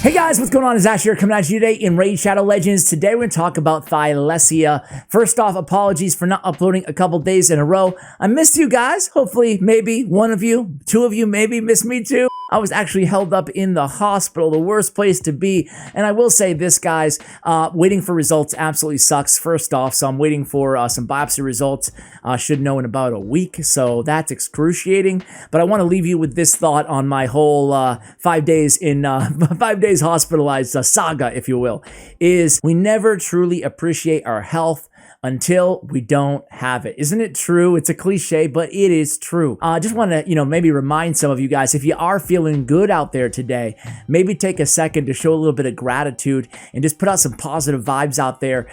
Hey guys, what's going on? It's Ash here coming at you today in Raid Shadow Legends. Today we're going to talk about Thylessia. First off, apologies for not uploading a couple days in a row. I missed you guys. Hopefully, maybe one of you, two of you maybe missed me too. I was actually held up in the hospital, the worst place to be. And I will say this, guys, waiting for results absolutely sucks. First off, so I'm waiting for some biopsy results. Should know in about a week, so that's excruciating. But I want to leave you with this thought on my whole 5 days in 5 days hospitalized saga, if you will, is we never truly appreciate our health until we don't have it. Isn't it true? It's a cliche, but it is true. I just want to, maybe remind some of you guys, if you are feeling good out there today, maybe take a second to show a little bit of gratitude and just put out some positive vibes out there.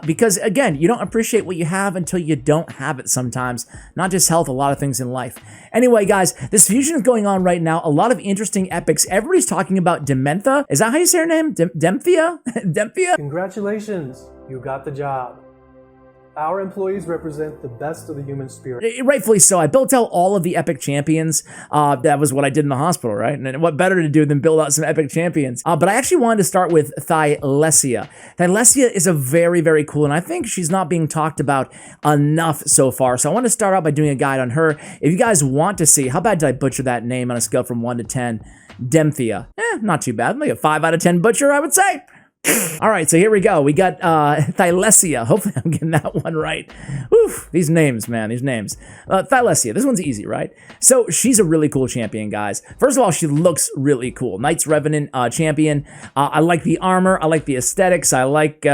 Because again, you don't appreciate what you have until you don't have it sometimes. Not just health, a lot of things in life. Anyway, guys, this fusion is going on right now. A lot of interesting epics. Everybody's talking about Demantha. Is that how you say her name? Demphia? Demphia? Congratulations, you got the job. Our employees represent the best of the human spirit. Rightfully so. I built out all of the epic champions. That was what I did in the hospital, right? And what better to do than build out some epic champions? But I actually wanted to start with Thylessia. Thylessia is a very, very cool, and I think she's not being talked about enough so far. So I want to start out by doing a guide on her. If you guys want to see, how bad did I butcher that name on a scale from 1 to 10? Demphia. Not too bad. Like a 5 out of 10 butcher, I would say. All right, so here we go. We got Thylessia. Hopefully I'm getting that one right. Oof, these names, man, these names. Thylessia, this one's easy, right? So she's a really cool champion, guys. First of all, she looks really cool. Knights Revenant champion. I like the armor. I like the aesthetics. I like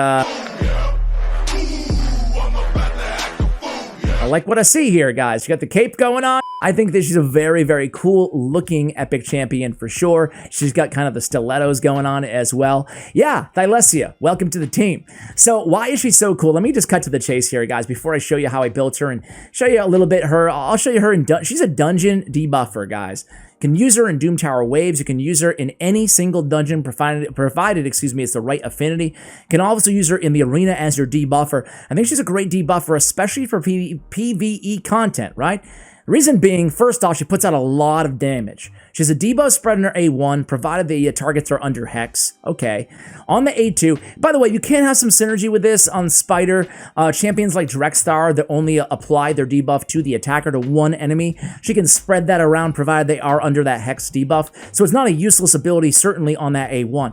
what I see here, guys. You got the cape going on. I think that she's a very, very cool looking epic champion for sure. She's got kind of the stilettos going on as well. Yeah, Thylessia, welcome to the team. So why is she so cool? Let me just cut to the chase here, guys, before I show you how I built her and show you a little bit her. I'll show you her in, she's a dungeon debuffer, guys. You can use her in Doom Tower Waves. You can use her in any single dungeon, provided, excuse me, it's the right affinity. You can also use her in the arena as your debuffer. I think she's a great debuffer, especially for PvE content, right? Reason being, first off, she puts out a lot of damage. She has a debuff spread in her A1, provided the targets are under Hex. Okay. On the A2, by the way, you can have some synergy with this on Spider. Champions like Drexthar that only apply their debuff to the attacker to one enemy. She can spread that around, provided they are under that Hex debuff. So it's not a useless ability, certainly on that A1.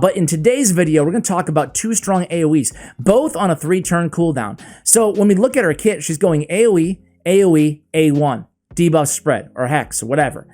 But in today's video, we're going to talk about two strong AoEs, both on a 3-turn cooldown. So when we look at her kit, she's going AoE, AoE, A1, debuff spread, or Hex, or whatever.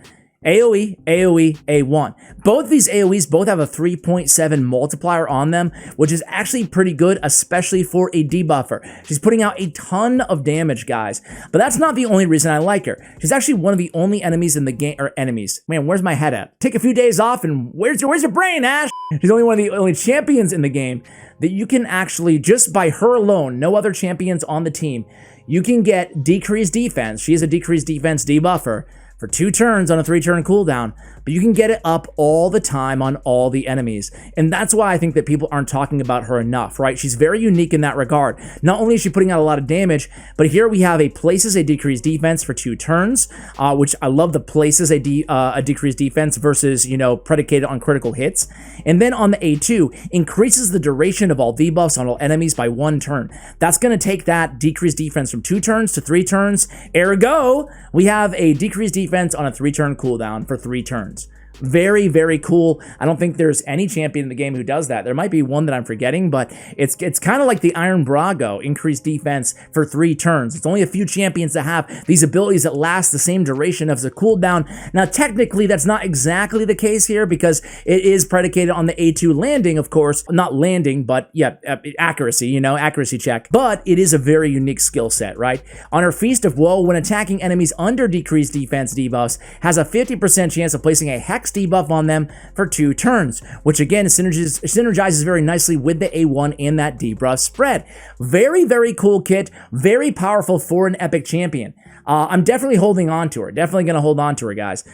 AoE, AoE, A1. Both these AoEs both have a 3.7 multiplier on them, which is actually pretty good, especially for a debuffer. She's putting out a ton of damage, guys. But that's not the only reason I like her. She's actually one of the only enemies in the game, or enemies. Man, where's my head at? Take a few days off and where's your brain, Ash? She's only one of the only champions in the game that you can actually, just by her alone, no other champions on the team, you can get decreased defense. She is a decreased defense debuffer for 2 turns on a 3-turn cooldown, but you can get it up all the time on all the enemies. And that's why I think that people aren't talking about her enough, right? She's very unique in that regard. Not only is she putting out a lot of damage, but here we have a places a decreased defense for 2 turns, which I love the places a decreased defense versus, predicated on critical hits. And then on the A2, increases the duration of all debuffs on all enemies by 1 turn. That's going to take that decreased defense from 2 turns to 3 turns. Ergo, we have a decreased defense on a 3-turn cooldown for 3 turns. Very, very cool. I don't think there's any champion in the game who does that. There might be one that I'm forgetting, but it's kind of like the Iron Brago, increased defense for 3 turns. It's only a few champions that have these abilities that last the same duration as the cooldown. Now, technically, that's not exactly the case here because it is predicated on the A2 landing, of course. Not landing, but yeah, accuracy, accuracy check. But it is a very unique skill set, right? On her Feast of Woe, when attacking enemies under decreased defense debuffs, has a 50% chance of placing a Hex debuff on them for 2 turns, which again synergizes very nicely with the A1 and that debuff spread. Very, very cool kit, very powerful for an epic champion. I'm definitely holding on to her. Definitely going to hold on to her, guys.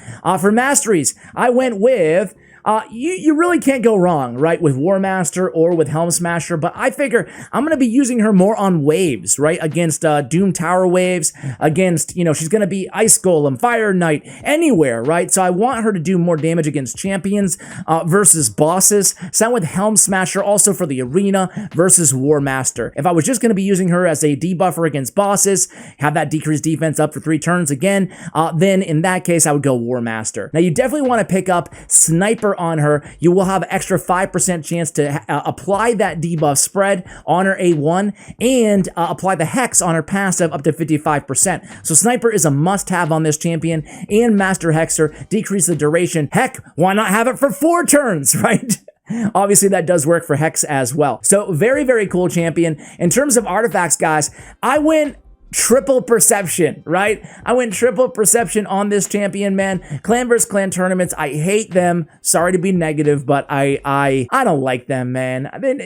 For Masteries, I went with you really can't go wrong, right, with War Master or with Helm Smasher, but I figure I'm going to be using her more on waves, right, against Doom Tower waves, against, she's going to be Ice Golem, Fire Knight, anywhere, right? So I want her to do more damage against champions versus bosses. Same with Helm Smasher, also for the arena versus War Master. If I was just going to be using her as a debuffer against bosses, have that decreased defense up for 3 turns again, then in that case, I would go War Master. Now, you definitely want to pick up Sniper on her. You will have extra 5% chance to apply that debuff spread on her A1 and apply the Hex on her passive up to 55%. So Sniper is a must-have on this champion, and Master Hexer, decrease the duration. Heck, why not have it for 4 turns, right? Obviously, that does work for Hex as well. So very, very cool champion. In terms of artifacts, guys, I went triple perception, right? I went triple perception on this champion, man. Clan vs. Clan tournaments, I hate them. Sorry to be negative, but I don't like them, man. I mean,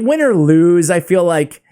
win or lose, I feel like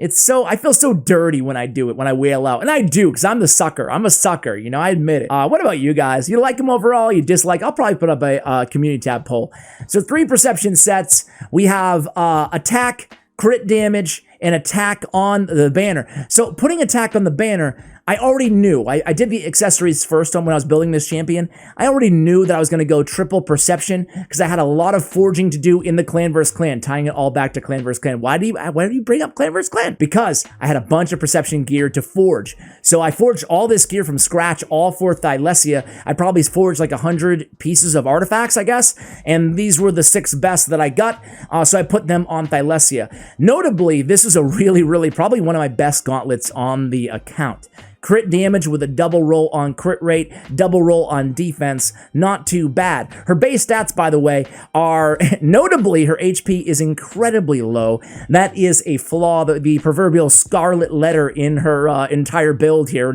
I feel so dirty when I do it, when I wail out. And I do, because I'm the sucker. I'm a sucker, I admit it. What about you guys? You like them overall? You dislike? I'll probably put up a community tab poll. So 3 perception sets. We have attack, crit damage, and attack on the banner. So putting attack on the banner, I already knew. I did the accessories first on when I was building this champion. I already knew that I was going to go triple perception because I had a lot of forging to do in the clan versus clan, tying it all back to clan versus clan. Why do you bring up clan versus clan? Because I had a bunch of perception gear to forge. So I forged all this gear from scratch, all for Thylessia. I probably forged like 100 pieces of artifacts, I guess. And these were the 6 best that I got. So I put them on Thylessia. Notably, this is a really, probably one of my best gauntlets on the account. Crit damage with a double roll on crit rate, double roll on defense, not too bad. Her base stats, by the way, are notably her HP is incredibly low. That is a flaw, the proverbial scarlet letter in her entire build here,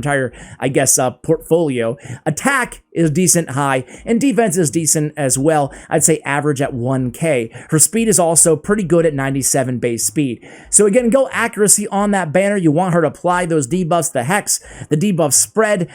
I guess, portfolio. Attack is decent high, and defense is decent as well. I'd say average at 1K. Her speed is also pretty good at 97 base speed. So again, go accuracy on that banner. You want her to apply those debuffs, the Hex, the debuff spread,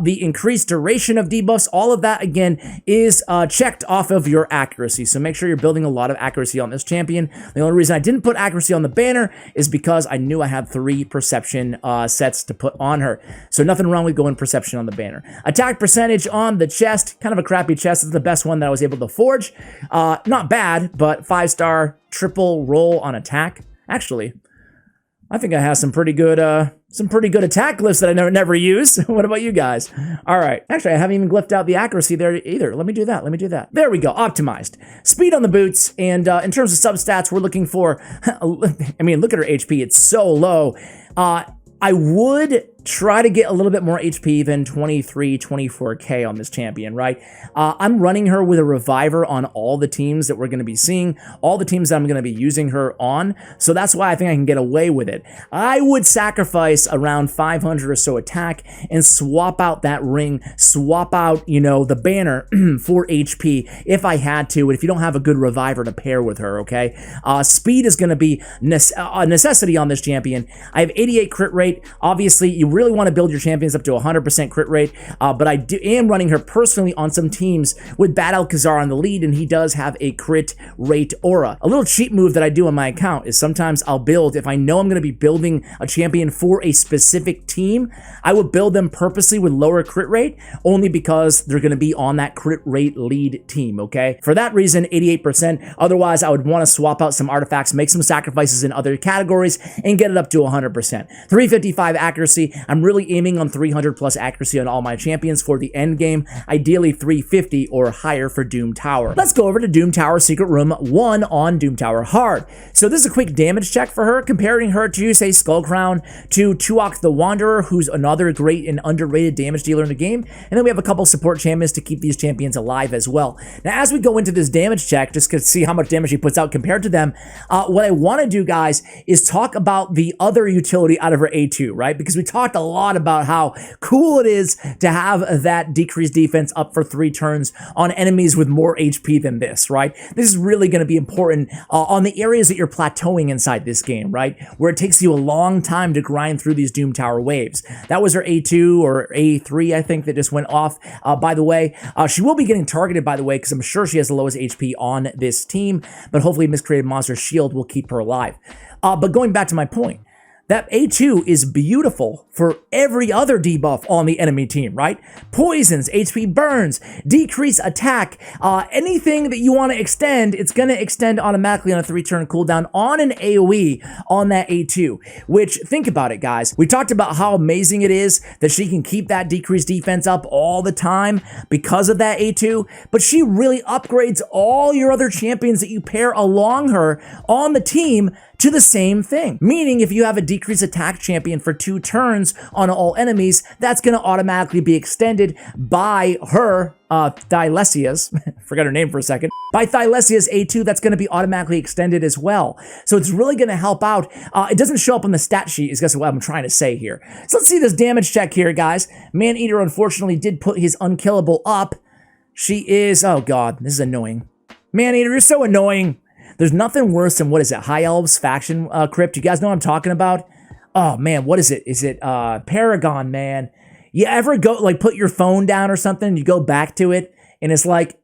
the increased duration of debuffs, all of that, again, is checked off of your accuracy. So make sure you're building a lot of accuracy on this champion. The only reason I didn't put accuracy on the banner is because I knew I had 3 perception sets to put on her. So nothing wrong with going perception on the banner. Attack percentage on the chest, kind of a crappy chest. It's the best one that I was able to forge. Not bad, but 5-star triple roll on attack. Actually, I think I have some pretty good attack glyphs that I never use. What about you guys? All right. Actually, I haven't even glyphed out the accuracy there either. Let me do that. There we go. Optimized. Speed on the boots. And in terms of substats, we're looking for, I mean, look at her HP. It's so low. I would try to get a little bit more HP than 23, 24K on this champion, right? I'm running her with a reviver on all the teams that we're going to be seeing, all the teams that I'm going to be using her on, so that's why I think I can get away with it. I would sacrifice around 500 or so attack and swap out that ring, swap out, the banner for HP if I had to, if you don't have a good reviver to pair with her, okay? Speed is going to be a necessity on this champion. I have 88 crit rate. Obviously, you really want to build your champions up to 100% crit rate, but I am running her personally on some teams with Bad Alcazar on the lead, and he does have a crit rate aura. A little cheat move that I do on my account is sometimes I'll build, if I know I'm going to be building a champion for a specific team, I would build them purposely with lower crit rate, only because they're going to be on that crit rate lead team, okay? For that reason, 88%. Otherwise, I would want to swap out some artifacts, make some sacrifices in other categories, and get it up to 100%. 355 accuracy. I'm really aiming on 300 plus accuracy on all my champions for the end game, ideally 350 or higher for Doom Tower. Let's go over to Doom Tower Secret Room 1 on Doom Tower Hard. So this is a quick damage check for her, comparing her to, say, Skullcrown, to Tuok the Wanderer, who's another great and underrated damage dealer in the game, and then we have a couple support champions to keep these champions alive as well. Now, as we go into this damage check, just to see how much damage he puts out compared to them, what I want to do, guys, is talk about the other utility out of her A2, right? Because we talked talked a lot about how cool it is to have that decreased defense up for 3 turns on enemies with more HP than this, right? This is really going to be important on the areas that you're plateauing inside this game, right? Where it takes you a long time to grind through these Doom Tower waves. That was her A2 or A3, I think, that just went off. By the way, she will be getting targeted, by the way, because I'm sure she has the lowest HP on this team, but hopefully Miscreated Monster's shield will keep her alive. But going back to my point, that A2 is beautiful for every other debuff on the enemy team, right? Poisons, HP burns, decrease attack, anything that you want to extend, it's going to extend automatically on a 3-turn cooldown on an AoE on that A2, which, think about it, guys. We talked about how amazing it is that she can keep that decreased defense up all the time because of that A2, but she really upgrades all your other champions that you pair along her on the team to the same thing. Meaning if you have a decreased attack champion for 2 turns on all enemies, that's going to automatically be extended by her, Thylessia's, forgot her name for a second, by Thylessia's A2, that's going to be automatically extended as well. So it's really going to help out. It doesn't show up on the stat sheet, is guess what I'm trying to say here. So let's see this damage check here, guys. Maneater unfortunately did put his unkillable up. She is, oh god, this is annoying. Maneater, you're so annoying. There's nothing worse than, what is it, High Elves faction crypt? You guys know what I'm talking about? Oh man, what is it? Is it Paragon, man? You ever go, like, put your phone down or something, and you go back to it, and it's like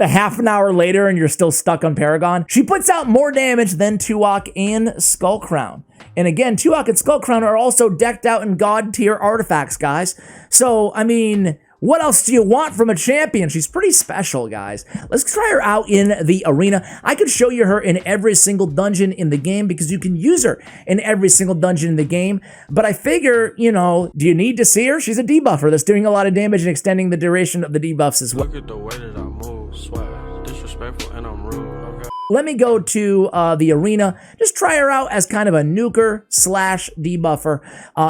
a half an hour later and you're still stuck on Paragon? She puts out more damage than Tuok and Skullcrown. And again, Tuok and Skullcrown are also decked out in god tier artifacts, guys. So, I mean, what else do you want from a champion? She's pretty special, guys. Let's try her out in the arena. I could show you her in every single dungeon in the game because you can use her in every single dungeon in the game. But I figure, you know, do you need to see her? She's a debuffer that's doing a lot of damage and extending the duration of the debuffs as well. Look at the way that I move, swear, disrespectful and I'm rude, okay? Let me go to the arena. Just try her out as kind of a nuker slash debuffer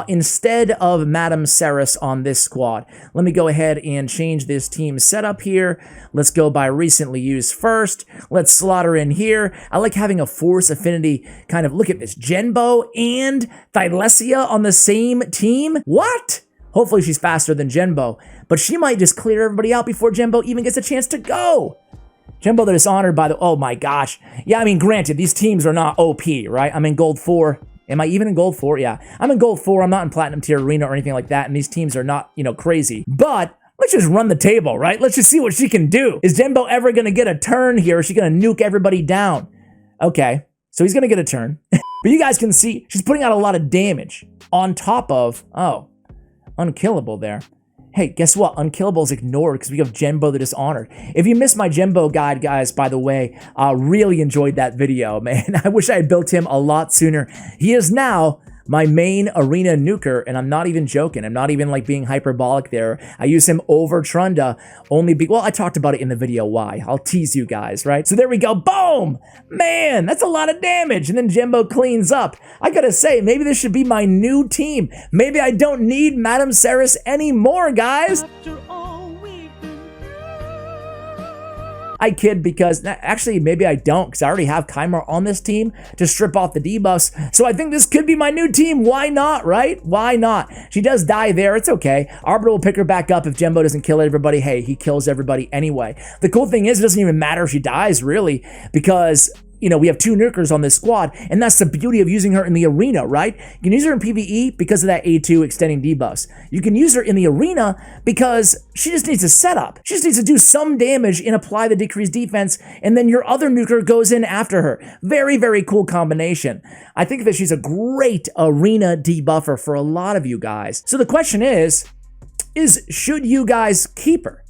instead of Madame Ceres on this squad. Let me go ahead and change this team setup here. Let's go by recently used first. Let's slot her in here. I like having a force affinity kind of, look at this, Genbo and Thylessia on the same team. What? Hopefully she's faster than Genbo, but she might just clear everybody out before Genbo even gets a chance to go. Genbo the Dishonored, by the, oh my gosh. Yeah, I mean, granted, these teams are not OP, right? I'm in Gold 4. Am I even in Gold 4? Yeah, I'm in Gold 4. I'm not in Platinum Tier Arena or anything like that, and these teams are not, you know, crazy. But let's just run the table, right? Let's just see what she can do. Is Genbo ever going to get a turn here? Is she going to nuke everybody down? Okay, so he's going to get a turn. But you guys can see she's putting out a lot of damage on top of, oh, unkillable there. Hey, guess what? Unkillable is ignored because we have Genbo the Dishonored. If you missed my Genbo guide, guys, by the way, really enjoyed that video, man. I wish I had built him a lot sooner. He is now my main arena nuker, and I'm not even joking. I'm not even like being hyperbolic there. I use him over Trunda only well, I talked about it in the video why. I'll tease you guys, right? So there we go. Boom! Man, that's a lot of damage. And then Genbo cleans up. I gotta say, maybe this should be my new team. Maybe I don't need Madame Ceres anymore, guys. I kid because, actually, maybe I don't because I already have Kymar on this team to strip off the debuffs. So I think this could be my new team. Why not, right? Why not? She does die there. It's okay. Arbiter will pick her back up if Genbo doesn't kill everybody. Hey, he kills everybody anyway. The cool thing is it doesn't even matter if she dies, really, because, you know, we have 2 nukers on this squad, and that's the beauty of using her in the arena, right? You can use her in PvE because of that A2 extending debuffs. You can use her in the arena because she just needs a setup. She just needs to do some damage and apply the decreased defense, and then your other nuker goes in after her. Very, very cool combination. I think that she's a great arena debuffer for a lot of you guys. So the question is should you guys keep her?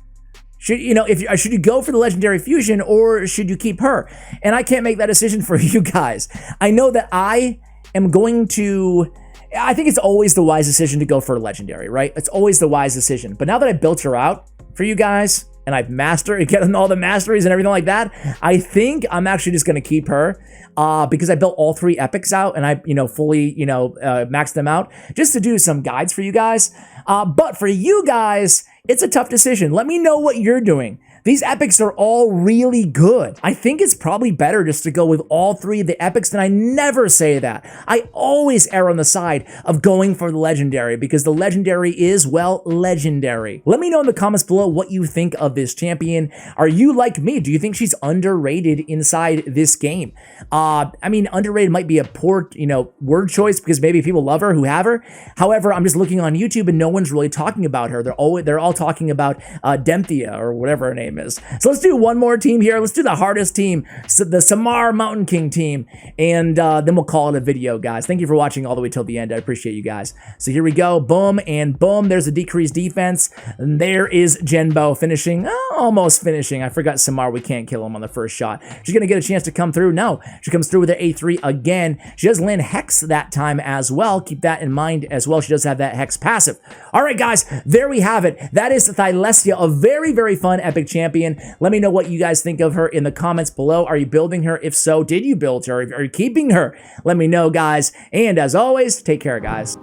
Should you go for the Legendary Fusion or should you keep her? And I can't make that decision for you guys. I know that I am going to, I think it's always the wise decision to go for a Legendary, right? It's always the wise decision. But now that I built her out for you guys and I've mastered, getting all the masteries and everything like that, I think I'm actually just going to keep her because I built all 3 epics out and I, fully, maxed them out just to do some guides for you guys. But for you guys, it's a tough decision. Let me know what you're doing. These epics are all really good. I think it's probably better just to go with all 3 of the epics, and I never say that. I always err on the side of going for the legendary because the legendary is, well, legendary. Let me know in the comments below what you think of this champion. Are you like me? Do you think she's underrated inside this game? I mean, underrated might be a poor, word choice because maybe people love her who have her. However, I'm just looking on YouTube and no one's really talking about her. They're all talking about Thylessia or whatever her name is. So let's do one more team here. Let's do the hardest team, so the Samar Mountain King team, and then we'll call it a video, guys. Thank you for watching all the way till the end. I appreciate you guys. So here we go. Boom and boom. There's a decreased defense. And there is Genbo finishing, almost finishing. I forgot Samar. We can't kill him on the first shot. She's going to get a chance to come through. No, she comes through with her A3 again. She does land Hex that time as well. Keep that in mind as well. She does have that Hex passive. All right, guys, there we have it. That is Thylessia, a very, very fun epic champion. Let me know what you guys think of her in the comments below. Are you building her? If so, did you build her? Are you keeping her? Let me know, guys. And as always, take care, guys.